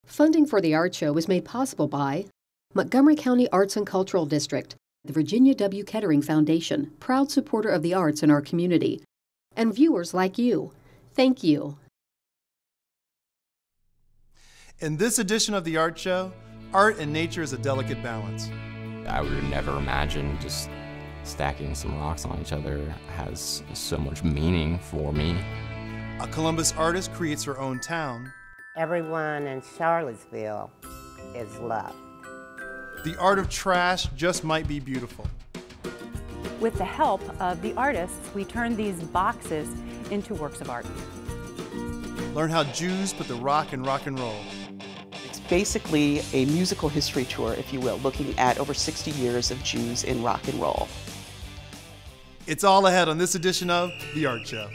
Funding for the art show was made possible by Montgomery County Arts and Cultural District, the Virginia W. Kettering Foundation, proud supporter of the arts in our community, and viewers like you. Thank you. In this edition of the art show, art and nature is a delicate balance. I would never imagine just stacking some rocks on each other has so much meaning for me. A Columbus artist creates her own town. Everyone in Charlottesville is loved. The art of trash just might be beautiful. With the help of the artists, we turn these boxes into works of art. Learn how Jews put the rock in rock and roll. It's basically a musical history tour, if you will, looking at over 60 years of Jews in rock and roll. It's all ahead on this edition of The Art Show.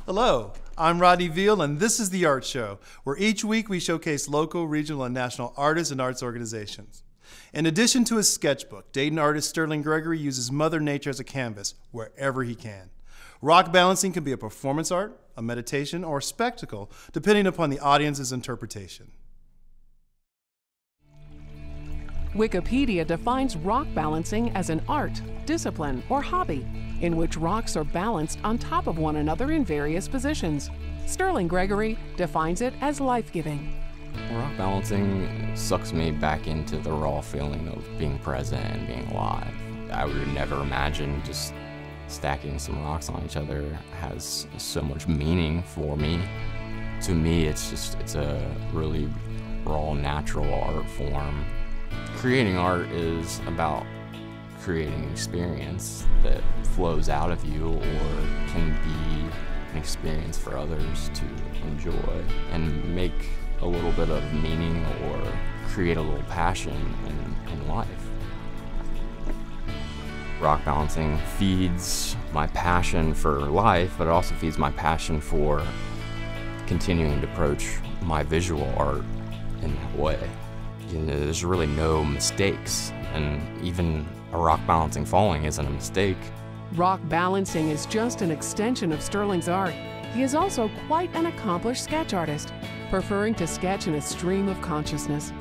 Hello, I'm Rodney Veal, and this is The Art Show, where each week we showcase local, regional, and national artists and arts organizations. In addition to his sketchbook, Dayton artist Sterling Gregory uses Mother Nature as a canvas wherever he can. Rock balancing can be a performance art, a meditation, or a spectacle, depending upon the audience's interpretation. Wikipedia defines rock balancing as an art, discipline, or hobby in which rocks are balanced on top of one another in various positions. Sterling Gregory defines it as life-giving. Rock balancing sucks me back into the raw feeling of being present and being alive. I would never imagine just stacking some rocks on each other has so much meaning for me. To me, it's a really raw, natural art form. Creating art is about creating an experience that flows out of you or can be an experience for others to enjoy and make a little bit of meaning or create a little passion in life. Rock balancing feeds my passion for life, but it also feeds my passion for continuing to approach my visual art in that way. You know, there's really no mistakes, and even a rock balancing falling isn't a mistake. Rock balancing is just an extension of Sterling's art. He is also quite an accomplished sketch artist, preferring to sketch in a stream of consciousness.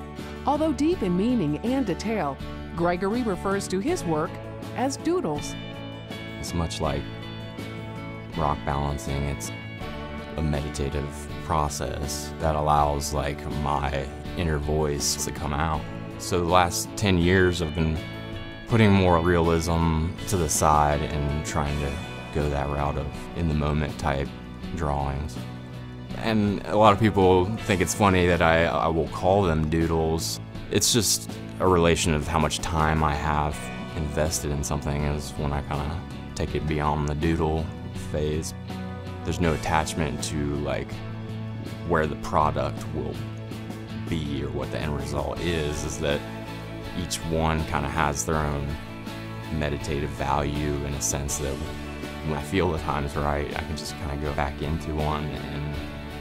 Although deep in meaning and detail, Gregory refers to his work as doodles. It's much like rock balancing. It's a meditative process that allows my inner voice to come out. So the last 10 years I've been putting more realism to the side and trying to go that route of in-the-moment type drawings. And a lot of people think it's funny that I will call them doodles. It's just a relation of how much time I have invested in something is when I kind of take it beyond the doodle phase. There's no attachment to where the product will be or what the end result is that each one kind of has their own meditative value in a sense that when I feel the time's right, I can just kind of go back into one and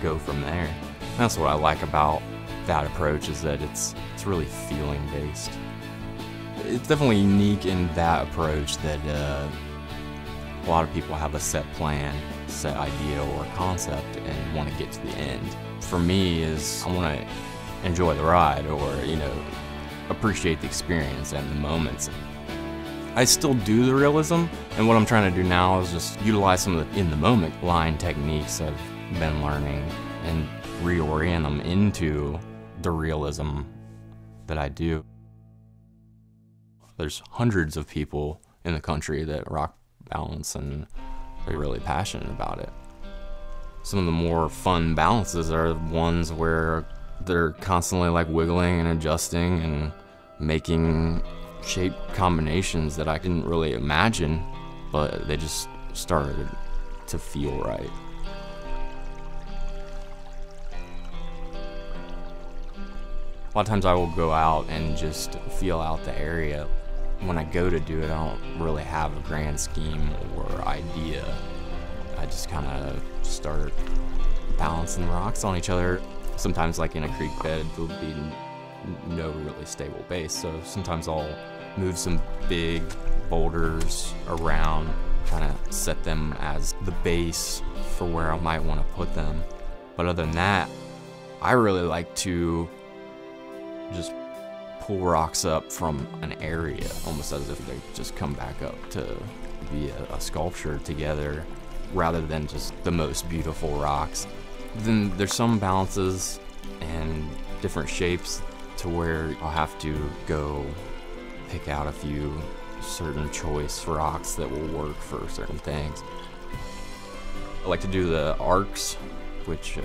go from there. And that's what I like about that approach, is that it's really feeling based. It's definitely unique in that approach that a lot of people have a set plan, set idea or concept and want to get to the end. For me is I want to enjoy the ride or, appreciate the experience and the moments. I still do the realism, and what I'm trying to do now is just utilize some of the in-the-moment line techniques I've been learning and reorient them into the realism that I do. There's hundreds of people in the country that rock balance, and they're really passionate about it. Some of the more fun balances are the ones where they're constantly wiggling and adjusting and making shape combinations that I didn't really imagine, but they just started to feel right. A lot of times I will go out and just feel out the area. When I go to do it, I don't really have a grand scheme or idea. I just kind of start balancing rocks on each other. Sometimes, like in a creek bed, there'll be no really stable base, so sometimes I'll move some big boulders around, kind of set them as the base for where I might want to put them. But other than that, I really like to just pull rocks up from an area, almost as if they just come back up to be a sculpture together, rather than just the most beautiful rocks. Then there's some balances and different shapes to where I'll have to go pick out a few certain choice rocks that will work for certain things. I like to do the arcs, which is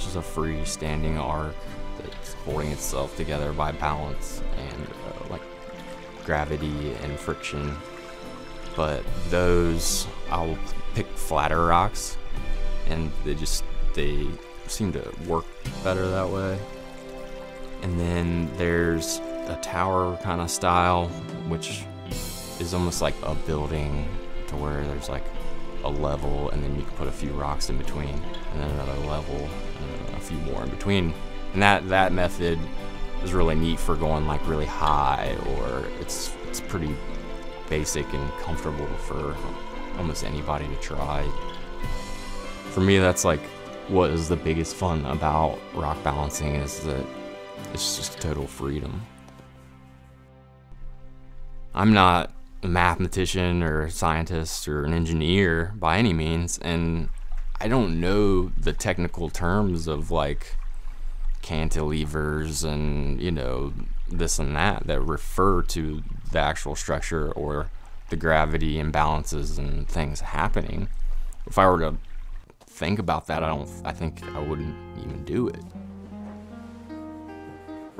just a freestanding arc that's holding itself together by balance and like gravity and friction. But those, I'll pick flatter rocks, and they seem to work better that way. And then there's a tower kind of style, which is almost like a building to where there's like a level, and then you can put a few rocks in between, and then another level, and a few more in between. And that method is really neat for going like really high, or it's pretty basic and comfortable for almost anybody to try. For me, that's like what is the biggest fun about rock balancing, is that it's just total freedom. I'm not a mathematician or a scientist or an engineer by any means, and I don't know the technical terms of like cantilevers and, you know, this and that refer to the actual structure or the gravity imbalances and things happening. If I were to think about that, I think I wouldn't even do it.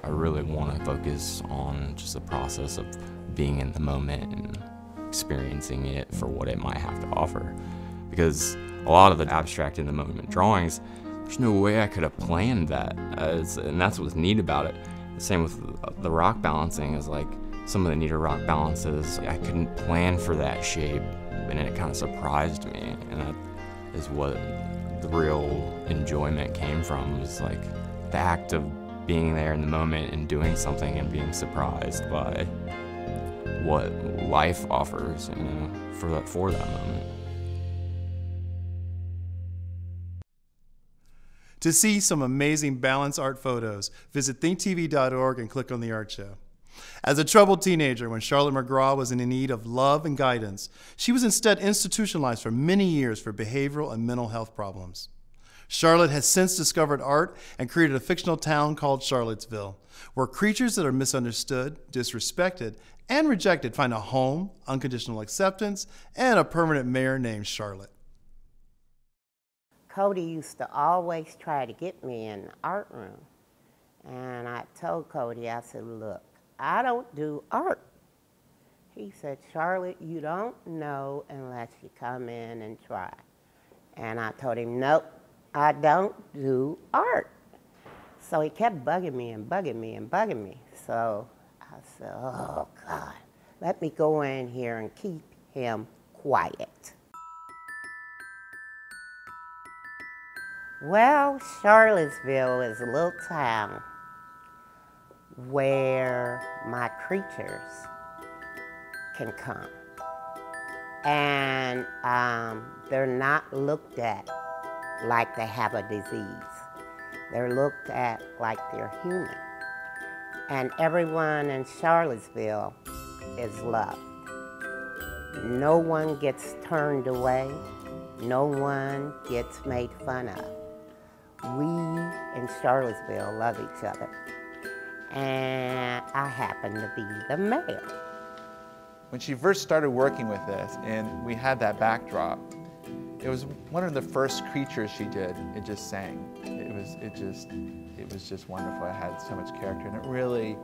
I really want to focus on just the process of being in the moment and experiencing it for what it might have to offer. Because a lot of the abstract in the moment drawings, there's no way I could have planned that. And that's what's neat about it. The same with the rock balancing, is like some of the neater rock balances, I couldn't plan for that shape, and it kind of surprised me. And that is what the real enjoyment came from, was like the act of being there in the moment and doing something and being surprised by what life offers, you know, for that moment. To see some amazing balance art photos, visit thinktv.org and click on the art show. As a troubled teenager, when Charlotte McGraw was in need of love and guidance, she was instead institutionalized for many years for behavioral and mental health problems. Charlotte has since discovered art and created a fictional town called Charlottesville, where creatures that are misunderstood, disrespected, and rejected find a home, unconditional acceptance, and a permanent mayor named Charlotte. Cody used to always try to get me in the art room. And I told Cody, I said, look, I don't do art. He said, Charlotte, you don't know unless you come in and try. And I told him, nope, I don't do art. So he kept bugging me and bugging me and bugging me. So I said, oh, God, let me go in here and keep him quiet. Well, Charlottesville is a little town where my creatures can come. And they're not looked at like they have a disease. They're looked at like they're human. And everyone in Charlottesville is loved. No one gets turned away. No one gets made fun of. We in Charlottesville love each other. And I happen to be the mayor. When she first started working with this and we had that backdrop, it was one of the first creatures she did. It just sang. It was just wonderful. It had so much character, and it really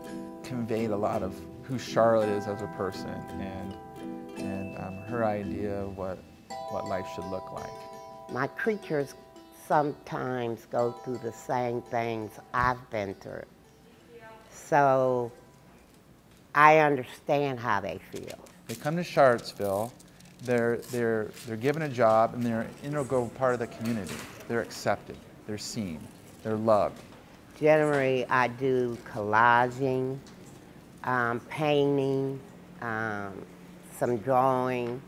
conveyed a lot of who Charlotte is as a person and her idea of what life should look like. My creatures sometimes go through the same things I've been through. So I understand how they feel. They come to Charlottesville they're given a job and they're an integral part of the community. They're accepted, they're seen, they're loved. Generally, I do collaging, painting, some drawing.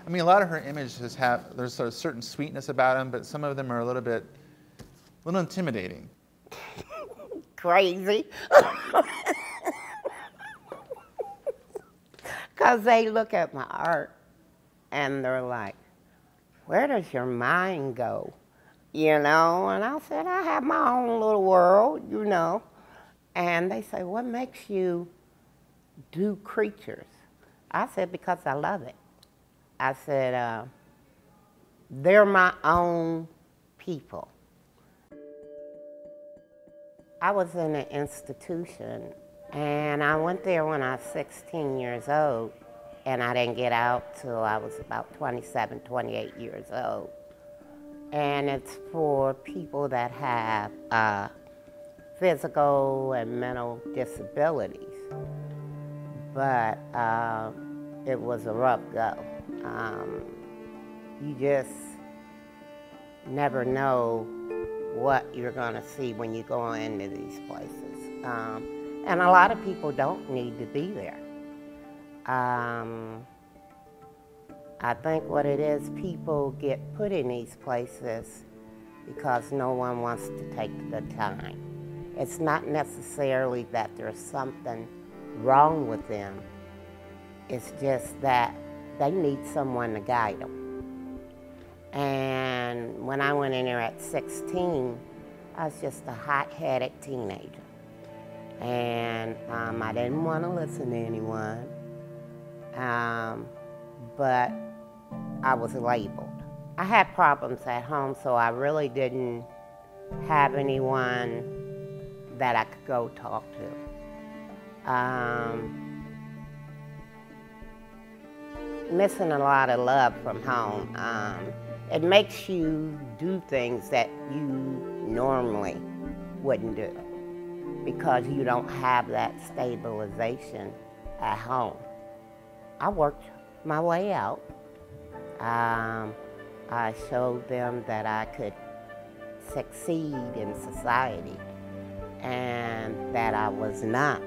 I mean, a lot of her images there's a certain sweetness about them, but some of them are a little intimidating. Crazy. Because they look at my art and they're like, where does your mind go? You know, and I said, I have my own little world, you know. And they say, what makes you do creatures? I said, because I love it. I said, they're my own people. I was in an institution, and I went there when I was 16 years old, and I didn't get out till I was about 27, 28 years old. And it's for people that have physical and mental disabilities. But it was a rough go. You just never know what you're gonna see when you go into these places. And a lot of people don't need to be there. I think what it is, people get put in these places because no one wants to take the time. It's not necessarily that there's something wrong with them. It's just that they need someone to guide them. And when I went in there at 16, I was just a hot-headed teenager. And I didn't want to listen to anyone. But I was labeled. I had problems at home, so I really didn't have anyone that I could go talk to. Missing a lot of love from home. It makes you do things that you normally wouldn't do because you don't have that stabilization at home. I worked my way out. I showed them that I could succeed in society and that I was not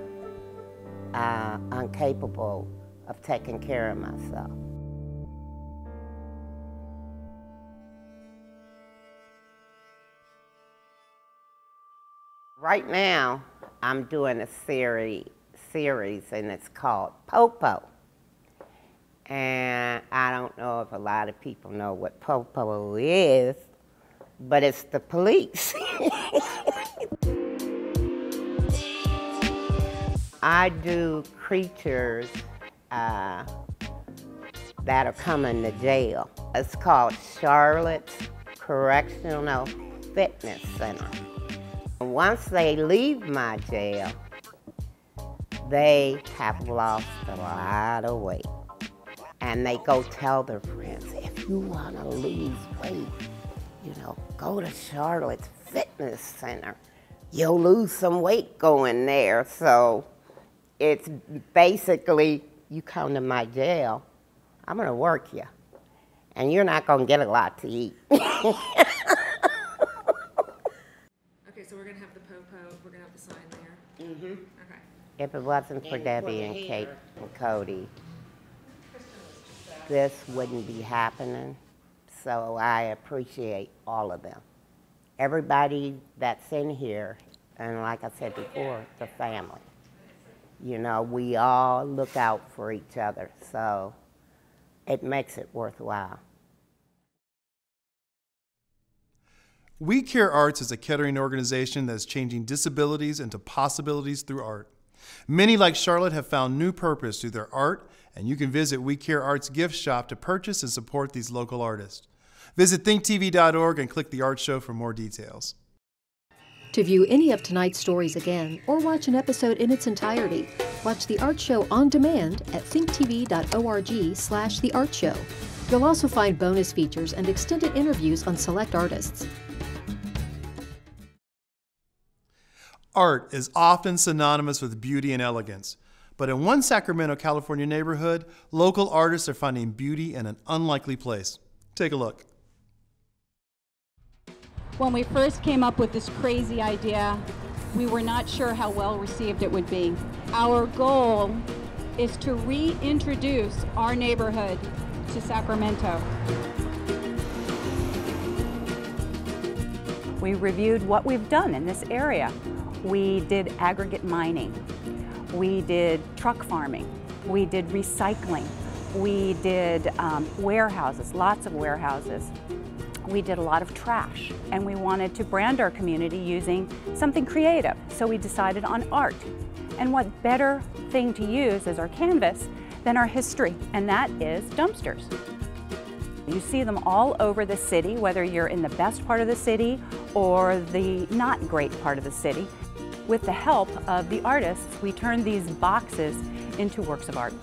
incapable of taking care of myself. Right now, I'm doing a series and it's called Popo. And I don't know if a lot of people know what Popo is, but it's the police. I do creatures that are coming to jail. It's called Charlotte's Correctional Fitness Center. Once they leave my jail, they have lost a lot of weight. And they go tell their friends, if you want to lose weight, you know, go to Charlotte's Fitness Center. You'll lose some weight going there. So it's basically, you come to my jail, I'm going to work you. And you're not going to get a lot to eat. Okay, so we're going to have the Popo, we're going to have the sign there. Mm-hmm. Okay. If it wasn't for Debbie and Kate and Cody, this wouldn't be happening. So I appreciate all of them. Everybody that's in here, and like I said before, the family. You know, we all look out for each other, so it makes it worthwhile. We Care Arts is a Kettering organization that is changing disabilities into possibilities through art. Many, like Charlotte, have found new purpose through their art, and you can visit We Care Arts gift shop to purchase and support these local artists. Visit thinktv.org and click the art show for more details. To view any of tonight's stories again or watch an episode in its entirety, watch The Art Show on demand at thinktv.org/The Art Show. You'll also find bonus features and extended interviews on select artists. Art is often synonymous with beauty and elegance, But in one Sacramento, California neighborhood, local artists are finding beauty in an unlikely place. Take a look. When we first came up with this crazy idea, we were not sure how well received it would be. Our goal is to reintroduce our neighborhood to Sacramento. We reviewed what we've done in this area. We did aggregate mining. We did truck farming. We did recycling. We did warehouses, lots of warehouses. We did a lot of trash, and we wanted to brand our community using something creative, so we decided on art. And what better thing to use as our canvas than our history, and that is dumpsters. You see them all over the city, whether you're in the best part of the city or the not great part of the city. With the help of the artists, we turned these boxes into works of art.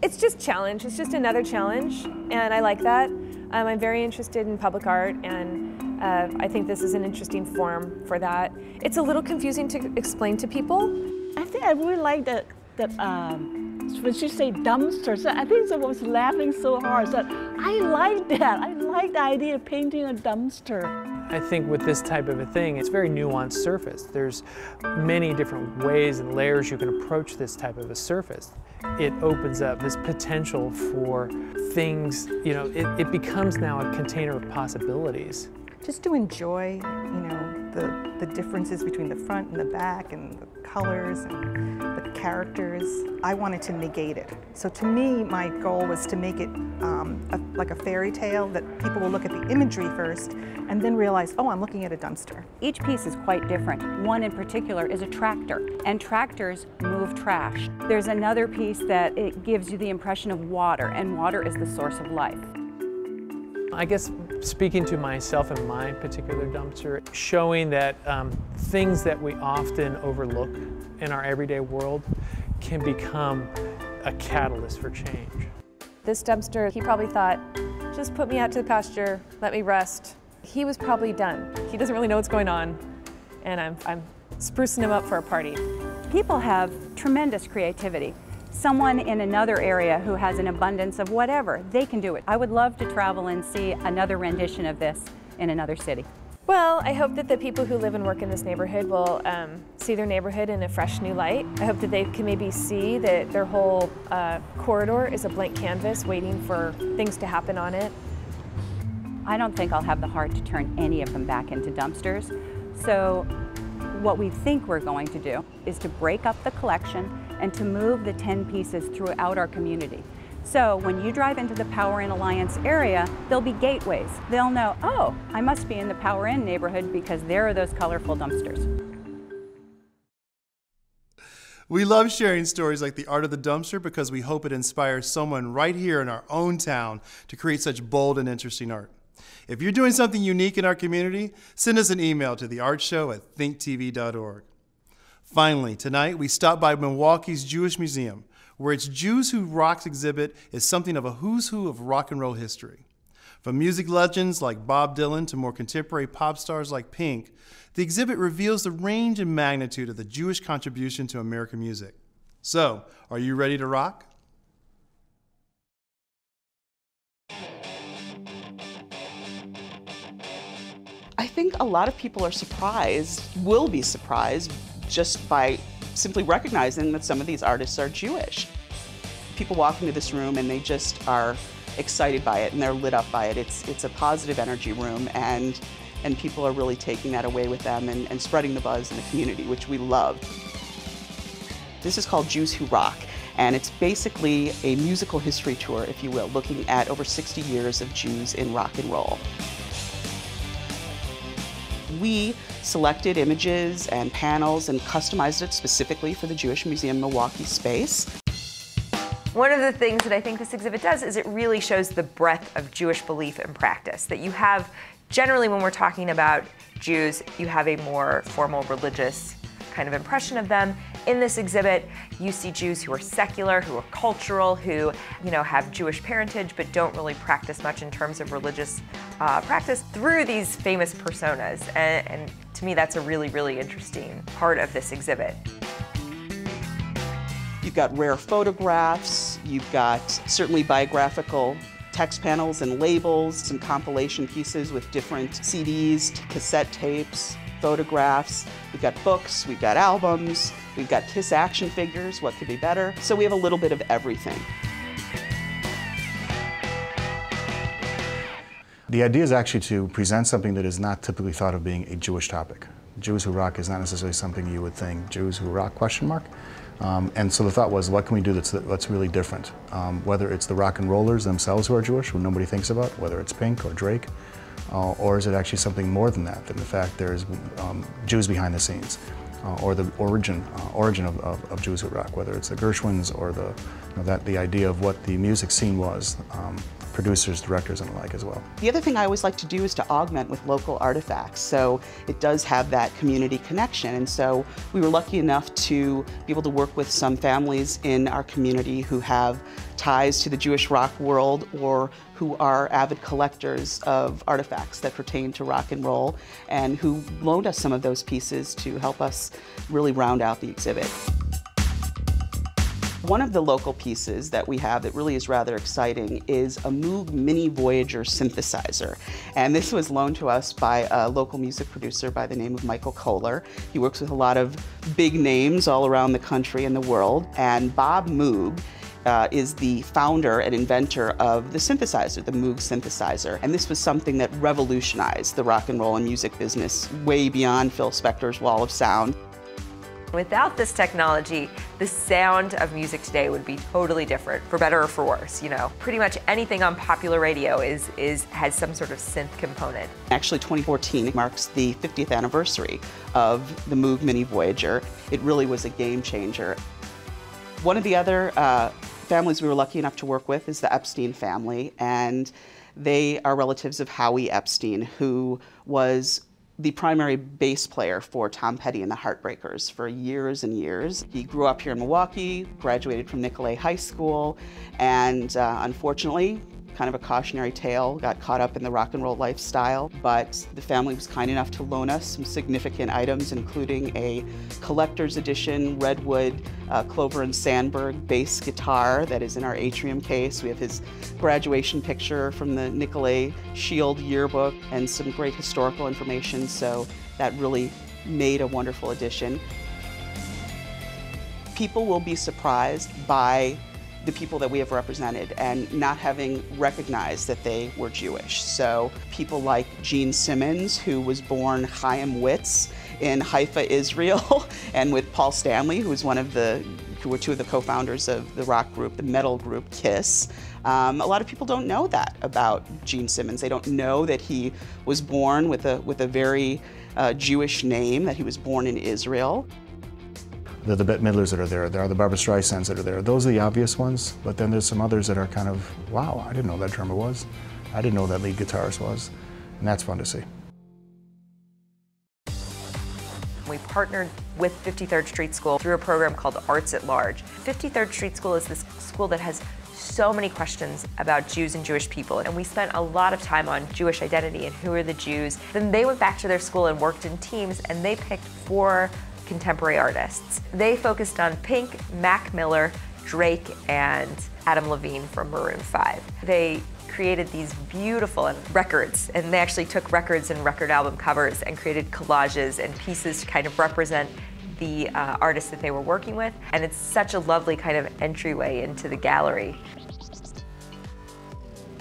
It's just challenge. It's just another challenge, and I like that. I'm very interested in public art, and I think this is an interesting form for that. It's a little confusing to explain to people. I think I really like that when she said dumpsters, I think I was laughing so hard. So I like that. I like the idea of painting a dumpster. I think with this type of a thing, it's a very nuanced surface. There's many different ways and layers you can approach this type of a surface. It opens up this potential for things, you know, it becomes now a container of possibilities. Just to enjoy, you know, the differences between the front and the back and the colors and the characters. I wanted to negate it. So to me, my goal was to make it like a fairy tale that people will look at the imagery first and then realize, oh, I'm looking at a dumpster. Each piece is quite different. One in particular is a tractor, and tractors move trash. There's another piece that it gives you the impression of water, and water is the source of life. I guess speaking to myself and my particular dumpster, showing that things that we often overlook in our everyday world can become a catalyst for change. This dumpster, he probably thought, just put me out to the pasture, let me rest. He was probably done. He doesn't really know what's going on, and I'm sprucing him up for a party. People have tremendous creativity. Someone in another area who has an abundance of whatever, they can do it. I would love to travel and see another rendition of this in another city. Well, I hope that the people who live and work in this neighborhood will see their neighborhood in a fresh new light. I hope that they can maybe see that their whole corridor is a blank canvas waiting for things to happen on it. I don't think I'll have the heart to turn any of them back into dumpsters. So what we think we're going to do is to break up the collection and to move the 10 pieces throughout our community. So when you drive into the Power Inn Alliance area, there'll be gateways. They'll know, oh, I must be in the Power Inn neighborhood because there are those colorful dumpsters. We love sharing stories like the art of the dumpster because we hope it inspires someone right here in our own town to create such bold and interesting art. If you're doing something unique in our community, send us an email to theartshow@thinktv.org. Finally, tonight we stop by Milwaukee's Jewish Museum, where its Jews Who Rocks exhibit is something of a who's who of rock and roll history. From music legends like Bob Dylan to more contemporary pop stars like Pink, the exhibit reveals the range and magnitude of the Jewish contribution to American music. So, are you ready to rock? I think a lot of people are surprised, will be surprised, just by simply recognizing that some of these artists are Jewish. People walk into this room and they just are excited by it and they're lit up by it. It's a positive energy room, and people are really taking that away with them and spreading the buzz in the community, which we love. This is called Jews Who Rock, and it's basically a musical history tour, if you will, looking at over 60 years of Jews in rock and roll. We selected images and panels and customized it specifically for the Jewish Museum Milwaukee space. One of the things that I think this exhibit does is it really shows the breadth of Jewish belief and practice that you have. Generally, when we're talking about Jews, you have a more formal religious kind of impression of them. In this exhibit, you see Jews who are secular, who are cultural, who have Jewish parentage but don't really practice much in terms of religious practice through these famous personas. And to me, that's a really, really interesting part of this exhibit. got rare photographs, you've got certainly biographical text panels and labels, some compilation pieces with different CDs, cassette tapes, photographs. We've got books, we've got albums, we've got Kiss action figures, what could be better? So we have a little bit of everything. The idea is actually to present something that is not typically thought of being a Jewish topic. Jews who rock is not necessarily something you would think, Jews who rock, question mark. And so the thought was, what can we do that's really different? Whether it's the rock and rollers themselves who are Jewish, who nobody thinks about, whether it's Pink or Drake, or is it actually something more than that, than the fact there's Jews behind the scenes, or the origin of Jews who rock, whether it's the Gershwins or the idea of what the music scene was, producers, directors, and the like as well. The other thing I always like to do is to augment with local artifacts, so it does have that community connection. And so we were lucky enough to be able to work with some families in our community who have ties to the Jewish rock world or who are avid collectors of artifacts that pertain to rock and roll, and who loaned us some of those pieces to help us really round out the exhibit. One of the local pieces that we have that really is rather exciting is a Moog Mini Voyager synthesizer. And this was loaned to us by a local music producer by the name of Michael Kohler. He works with a lot of big names all around the country and the world. And Bob Moog is the founder and inventor of the synthesizer, the Moog synthesizer. And this was something that revolutionized the rock and roll and music business way beyond Phil Spector's wall of sound. Without this technology, the sound of music today would be totally different, for better or for worse. You know, pretty much anything on popular radio has some sort of synth component. Actually, 2014 marks the 50th anniversary of the Moog Mini Voyager. It really was a game changer. One of the other families we were lucky enough to work with is the Epstein family, and they are relatives of Howie Epstein, who was the primary bass player for Tom Petty and the Heartbreakers for years and years. He grew up here in Milwaukee, graduated from Nicolet High School, and unfortunately, kind of a cautionary tale, got caught up in the rock and roll lifestyle, but the family was kind enough to loan us some significant items, including a collector's edition Redwood Clover and Sandberg bass guitar that is in our atrium case. We have his graduation picture from the Nicolet Shield yearbook and some great historical information, so that really made a wonderful addition. People will be surprised by the people that we have represented and not having recognized that they were Jewish. So people like Gene Simmons, who was born Chaim Witz in Haifa, Israel, and with Paul Stanley, who were two of the co-founders of the rock group, the metal group Kiss. A lot of people don't know that about Gene Simmons. They don't know that he was born with a very Jewish name, that he was born in Israel. There are the Bette Midlers that are there. There are the Barbra Streisands that are there. Those are the obvious ones, but then there's some others that are kind of, wow, I didn't know that drummer was. I didn't know that lead guitarist was. And that's fun to see. We partnered with 53rd Street School through a program called Arts at Large. 53rd Street School is this school that has so many questions about Jews and Jewish people, and we spent a lot of time on Jewish identity and who are the Jews. Then they went back to their school and worked in teams, and they picked 4 contemporary artists. They focused on Pink, Mac Miller, Drake, and Adam Levine from Maroon 5. They created these beautiful records, and they actually took records and record album covers and created collages and pieces to kind of represent the artists that they were working with, and it's such a lovely kind of entryway into the gallery.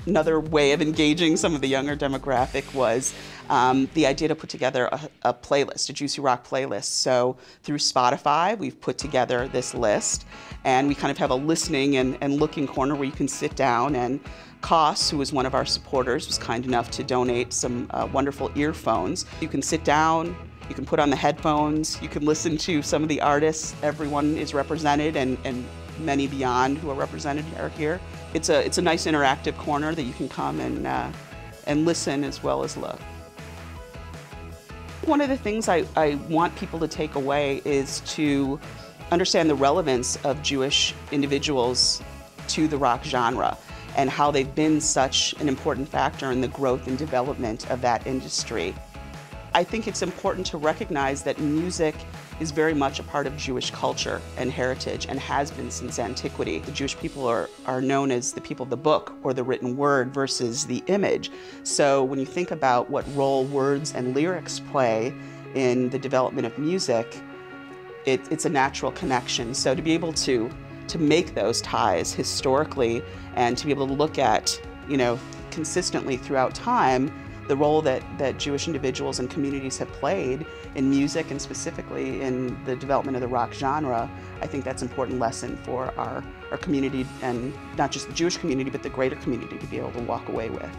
Another way of engaging some of the younger demographic was the idea to put together a playlist, a Juicy Rock playlist. So through Spotify, we've put together this list, and we kind of have a listening and looking corner where you can sit down, and Koss, who was one of our supporters, was kind enough to donate some wonderful earphones. You can sit down, you can put on the headphones, you can listen to some of the artists. Everyone is represented, and many beyond who are represented are here. It's a nice interactive corner that you can come and listen as well as look. One of the things I want people to take away is to understand the relevance of Jewish individuals to the rock genre and how they've been such an important factor in the growth and development of that industry. I think it's important to recognize that music is very much a part of Jewish culture and heritage and has been since antiquity. The Jewish people are known as the people of the book or the written word versus the image. So when you think about what role words and lyrics play in the development of music, it's a natural connection. So to be able to make those ties historically and to be able to look at, consistently throughout time, the role that Jewish individuals and communities have played in music and specifically in the development of the rock genre, I think that's an important lesson for our community, and not just the Jewish community, but the greater community to be able to walk away with.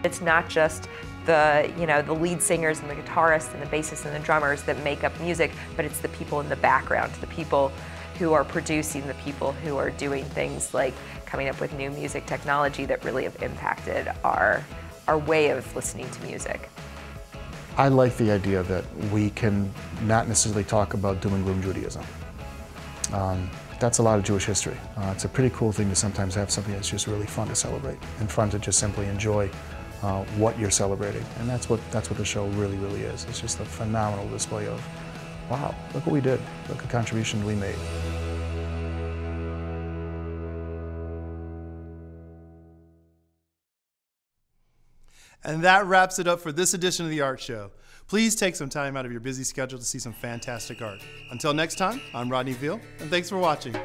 It's not just the lead singers and the guitarists and the bassists and the drummers that make up music, but it's the people in the background, the people who are producing, the people who are doing things like coming up with new music technology that really have impacted our way of listening to music. I like the idea that we can not necessarily talk about doom and gloom Judaism. That's a lot of Jewish history. It's a pretty cool thing to sometimes have something that's just really fun to celebrate and fun to just simply enjoy what you're celebrating. And that's what the show really, really is. It's just a phenomenal display of, wow, look what we did. Look at the contribution we made. And that wraps it up for this edition of The Art Show. Please take some time out of your busy schedule to see some fantastic art. Until next time, I'm Rodney Veal, and thanks for watching.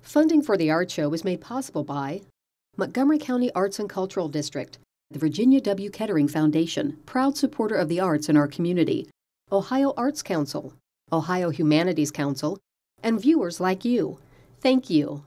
Funding for the Art Show was made possible by Montgomery County Arts and Cultural District, the Virginia W. Kettering Foundation, proud supporter of the arts in our community, Ohio Arts Council, Ohio Humanities Council, and viewers like you. Thank you.